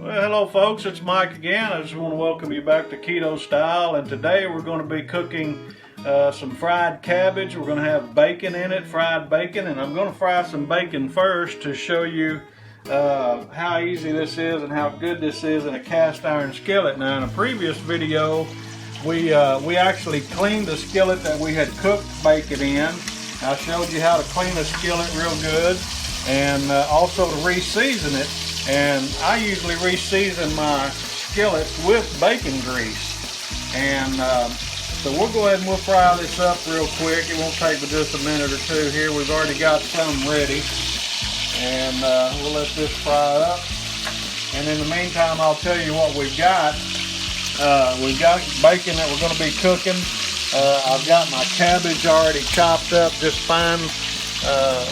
Well, hello folks, it's Mike again. I just want to welcome you back to Keto Style, and today we're going to be cooking some fried cabbage. We're going to have bacon in it, fried bacon, and I'm going to fry some bacon first to show you how easy this is and how good this is in a cast iron skillet. Now, in a previous video, we actually cleaned the skillet that we had cooked bacon in. I showed you how to clean a skillet real good and also to re-season it. And I usually re-season my skillets with bacon grease. And so we'll go ahead and we'll fry this up real quick. It won't take but just a minute or two here. We've already got some ready. And we'll let this fry up. And in the meantime, I'll tell you what we've got. We've got bacon that we're going to be cooking. I've got my cabbage already chopped up, just fine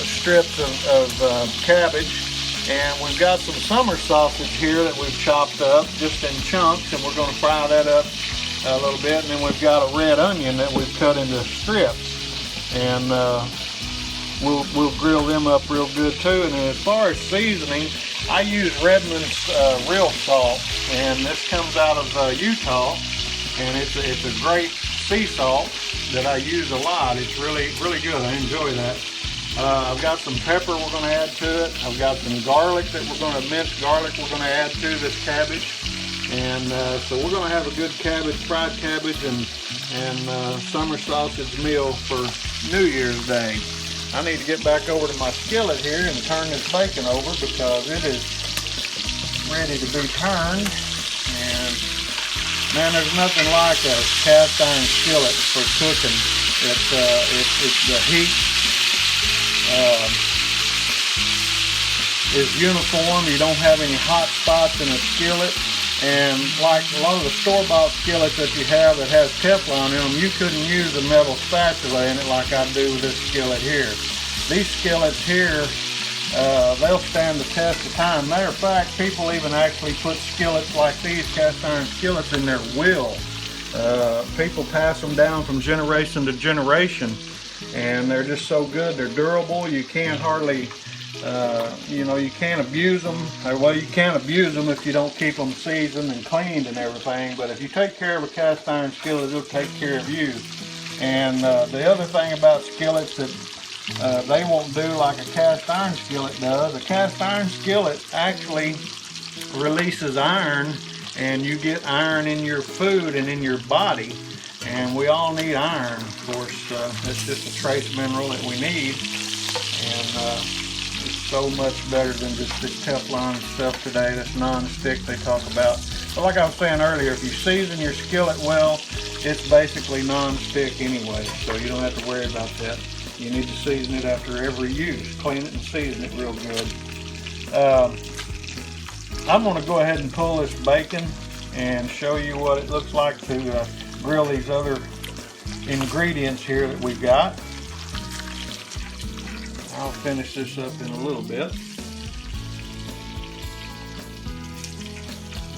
strips of cabbage. And we've got some summer sausage here that we've chopped up just in chunks, and we're going to fry that up a little bit. And then we've got a red onion that we've cut into strips, and we'll grill them up real good too. And then as far as seasoning, I use Redmond's real salt, and this comes out of Utah, and it's a great sea salt that I use a lot. It's really good. I enjoy that. I've got some pepper we're going to add to it. I've got some garlic that we're going to mince garlic we're going to add to this cabbage. And so we're going to have a good cabbage, fried cabbage and summer sausage meal for New Year's Day. I need to get back over to my skillet here and turn this bacon over because it is ready to be turned. And man, there's nothing like a cast iron skillet for cooking. It's the heat is uniform. You don't have any hot spots in a skillet, and like a lot of the store-bought skillets that you have that has Teflon in them, you couldn't use a metal spatula in it like I do with this skillet here. These skillets here, they'll stand the test of time. Matter of fact, people even actually put skillets like these, cast iron skillets, in their will. People pass them down from generation to generation, and they're just so good. They're durable. You can't hardly, you can't abuse them. Well, you can't abuse them if you don't keep them seasoned and cleaned and everything. But if you take care of a cast iron skillet, it'll take care of you. And the other thing about skillets that they won't do like a cast iron skillet does, a cast iron skillet actually releases iron, and you get iron in your food and in your body. And we all need iron, of course. It's just a trace mineral that we need, and it's so much better than just this Teflon stuff today, this non-stick they talk about. But like I was saying earlier, if you season your skillet well, it's basically non-stick anyway, so you don't have to worry about that. You need to season it after every use. Clean it and season it real good. I'm going to go ahead and pull this bacon and show you what it looks like to grill these other ingredients here that we've got. I'll finish this up in a little bit.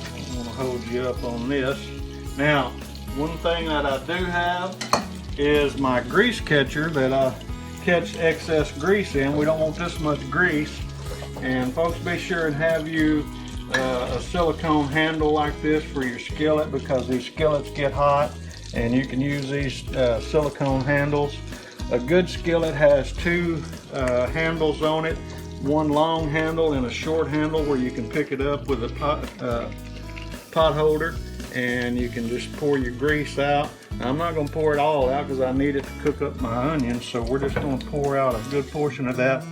I don't want to hold you up on this. Now, one thing that I do have is my grease catcher that I catch excess grease in. We don't want this much grease. And folks, be sure and have you a silicone handle like this for your skillet, because these skillets get hot, and you can use these silicone handles. A good skillet has two handles on it, one long handle and a short handle where you can pick it up with a pot holder, and you can just pour your grease out. Now, I'm not going to pour it all out because I need it to cook up my onions, so we're just going to pour out a good portion of that.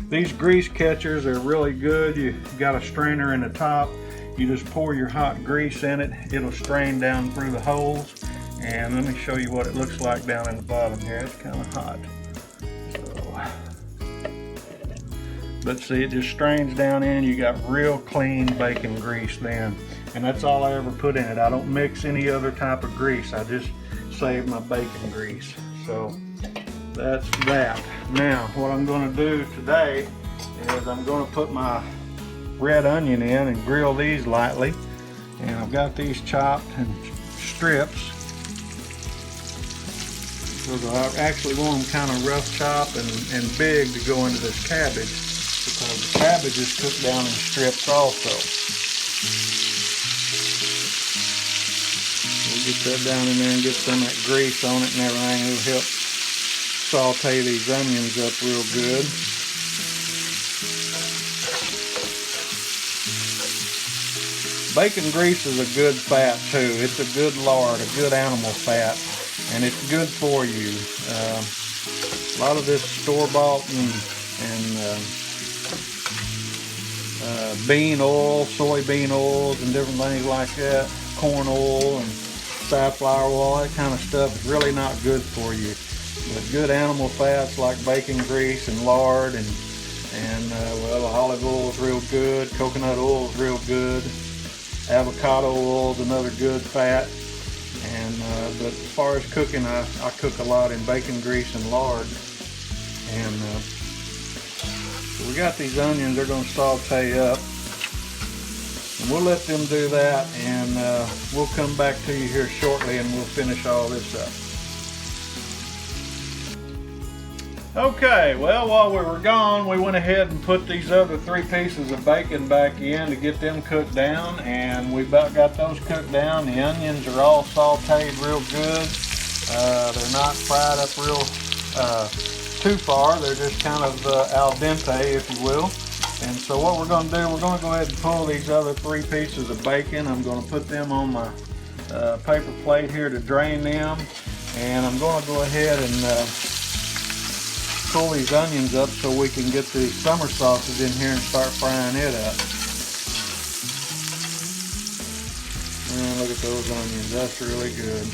These grease catchers are really good. You've got a strainer in the top. You just pour your hot grease in it. It'll strain down through the holes. And let me show you what it looks like down in the bottom here. It's kind of hot. But see, it just strains down in. You got real clean bacon grease then. And that's all I ever put in it. I don't mix any other type of grease. I just save my bacon grease. So that's that. Now, what I'm going to do today is I'm going to put my red onion in and grill these lightly. And I've got these chopped in strips. So I actually want them kind of rough chopped and big to go into this cabbage, because the cabbage is cooked down in strips also. We'll get that down in there and get some of that grease on it and everything. It'll help saute these onions up real good. Bacon grease is a good fat too. It's a good lard, a good animal fat, and it's good for you. A lot of this store-bought and bean oil, soybean oils, and different things like that, corn oil and safflower oil, all that kind of stuff is really not good for you. But good animal fats like bacon grease and lard and well, olive oil is real good, coconut oil is real good, avocado oil is another good fat. And but as far as cooking, I cook a lot in bacon grease and lard. And so we got these onions, they're going to saute up. And we'll let them do that, and we'll come back to you here shortly and we'll finish all this up. Okay, well, while we were gone, we went ahead and put these other 3 pieces of bacon back in to get them cooked down, and we about got those cooked down. The onions are all sauteed real good. They're not fried up real too far. They're just kind of al dente, if you will. And so what we're going to do, we're going to go ahead and pull these other 3 pieces of bacon. I'm going to put them on my paper plate here to drain them, and I'm going to go ahead and pull these onions up so we can get the summer sausage in here and start frying it up. And look at those onions, that's really good.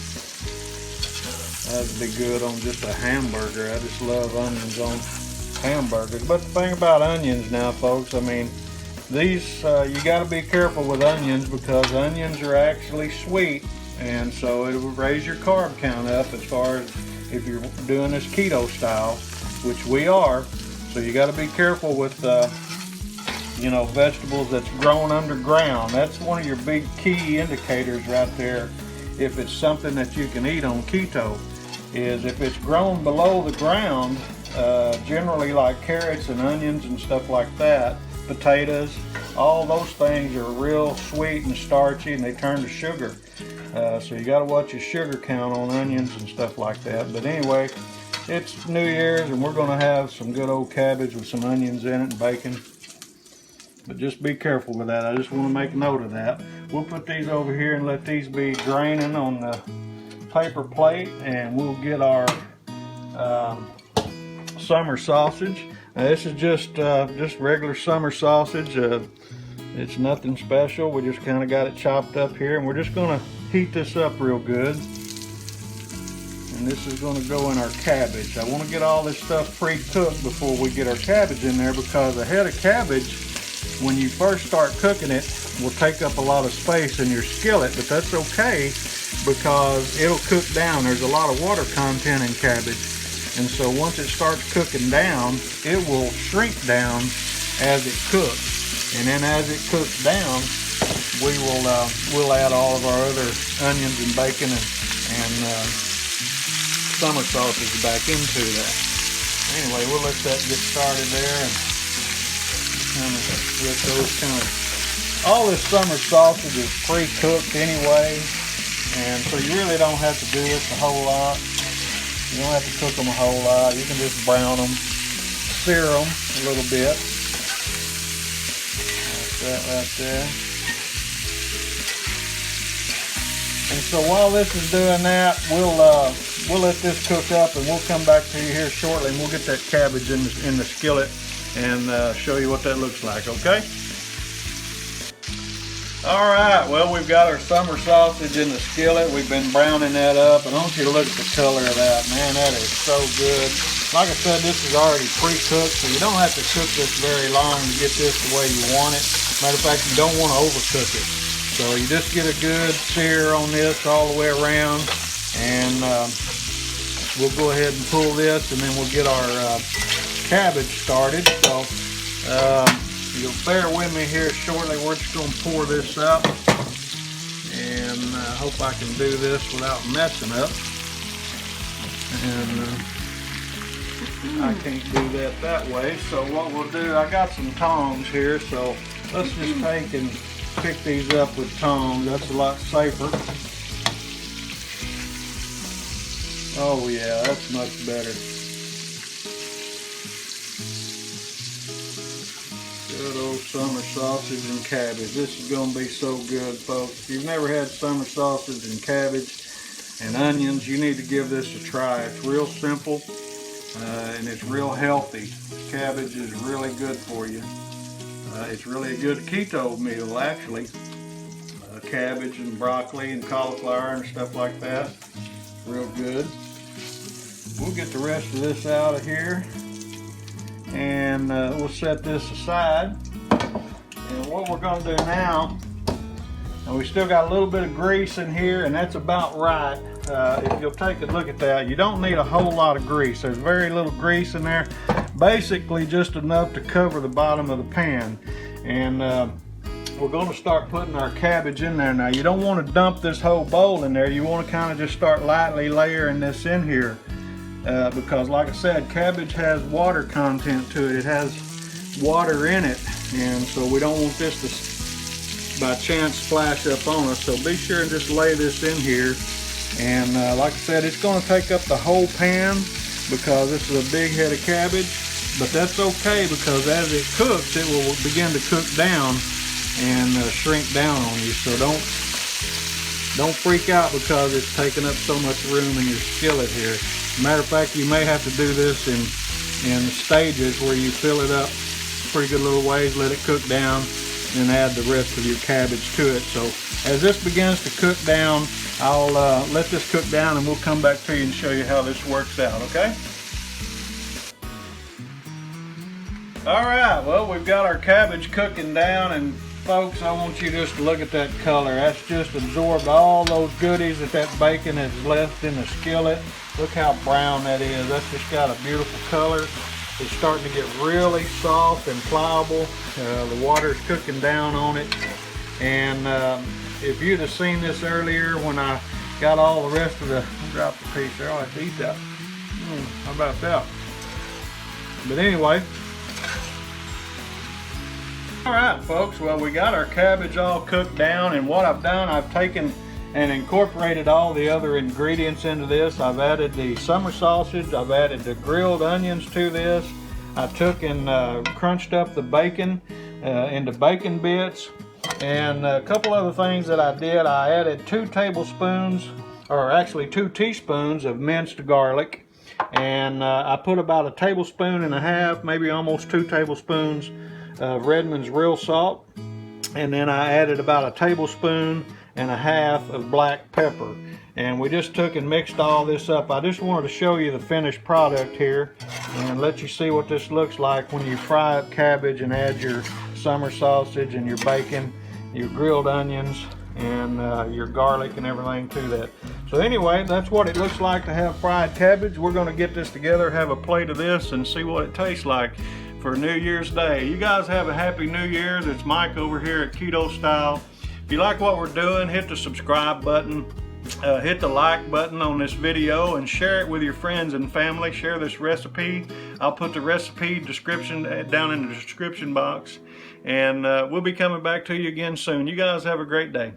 That'd be good on just a hamburger. I just love onions on hamburgers. But the thing about onions now, folks, I mean, these you got to be careful with onions because onions are actually sweet, and so it will raise your carb count up as far as if you're doing this keto style, which we are. So you got to be careful with you know, vegetables that's grown underground. That's one of your big key indicators right there. If it's something that you can eat on keto, is if it's grown below the ground, generally like carrots and onions and stuff like that, potatoes, all those things are real sweet and starchy and they turn to sugar. So you got to watch your sugar count on onions and stuff like that. But anyway, it's New Year's and we're going to have some good old cabbage with some onions in it and bacon. But just be careful with that. I just want to make note of that. We'll put these over here and let these be draining on the paper plate, and we'll get our summer sausage. Now, this is just regular summer sausage. It's nothing special. We just kind of got it chopped up here, and we're just going to heat this up real good. And this is going to go in our cabbage. I want to get all this stuff pre-cooked before we get our cabbage in there, because a head of cabbage, when you first start cooking it, will take up a lot of space in your skillet, but that's okay because it'll cook down. There's a lot of water content in cabbage, and so once it starts cooking down, it will shrink down as it cooks. And then as it cooks down, we'll add all of our other onions and bacon and summer sausage back into that. Anyway, we'll let that get started there and let those all this summer sausage is pre-cooked anyway, and so you really don't have to do this a whole lot. You don't have to cook them a whole lot. You can just brown them, sear them a little bit. Like that right there. And so while this is doing that, we'll let this cook up, and we'll come back to you here shortly, and we'll get that cabbage in the skillet and show you what that looks like, okay? All right, well, we've got our summer sausage in the skillet. We've been browning that up, and I want you to look at the color of that. Man, that is so good. Like I said, this is already pre-cooked, so you don't have to cook this very long to get this the way you want it. Matter of fact, you don't want to overcook it. So you just get a good sear on this all the way around, and we'll go ahead and pull this, and then we'll get our cabbage started. So you'll bear with me here shortly. We're just going to pour this up, and I hope I can do this without messing up. And I can't do that way. So what we'll do, I got some tongs here, so let's just take and pick these up with tongs. That's a lot safer. Oh yeah, that's much better. Good old summer sausage and cabbage. This is going to be so good, folks. If you've never had summer sausage and cabbage and onions, you need to give this a try. It's real simple and it's real healthy. Cabbage is really good for you. It's really a good keto meal, actually. Cabbage and broccoli and cauliflower and stuff like that. Real good. We'll get the rest of this out of here, and we'll set this aside. And what we're going to do now, and we still got a little bit of grease in here, and that's about right. If you'll take a look at that, you don't need a whole lot of grease. There's very little grease in there, basically just enough to cover the bottom of the pan. And we're going to start putting our cabbage in there. Now, you don't want to dump this whole bowl in there. You want to kind of just start lightly layering this in here. Because like I said, cabbage has water content to it. It has water in it, and so we don't want this to by chance splash up on us. So be sure and just lay this in here. And like I said, it's going to take up the whole pan because this is a big head of cabbage. But that's okay, because as it cooks, it will begin to cook down and shrink down on you. So don't freak out because it's taking up so much room in your skillet here. Matter of fact, you may have to do this in stages where you fill it up pretty good little ways, let it cook down, and add the rest of your cabbage to it. So as this begins to cook down, I'll let this cook down and we'll come back to you and show you how this works out, okay? Alright, well, we've got our cabbage cooking down, and folks, I want you just to look at that color. That's just absorbed all those goodies that bacon has left in the skillet. Look how brown that is. That's just got a beautiful color. It's starting to get really soft and pliable. The water's cooking down on it. And if you'd have seen this earlier when I got all the rest of the, I'll drop the piece there, I'll have to eat that. How about that? But anyway, all right, folks, well, we got our cabbage all cooked down, and what I've done, I've taken and incorporated all the other ingredients into this. I've added the summer sausage, I've added the grilled onions to this. I took and crunched up the bacon into bacon bits, and a couple other things that I did. I added 2 tablespoons, or actually 2 teaspoons of minced garlic, and I put about 1.5 tablespoons, maybe almost 2 tablespoons of Redmond's real salt, and then I added about 1.5 tablespoons of black pepper, and we just took and mixed all this up. I just wanted to show you the finished product here and let you see what this looks like when you fry up cabbage and add your summer sausage and your bacon, your grilled onions, and your garlic and everything to that. So anyway, that's what it looks like to have fried cabbage. We're going to get this together, have a plate of this, and see what it tastes like for New Year's Day. You guys have a happy New Year's. It's Mike over here at Keto Style. If you like what we're doing, hit the subscribe button, hit the like button on this video, and share it with your friends and family. Share this recipe. I'll put the recipe description down in the description box, and we'll be coming back to you again soon. You guys have a great day.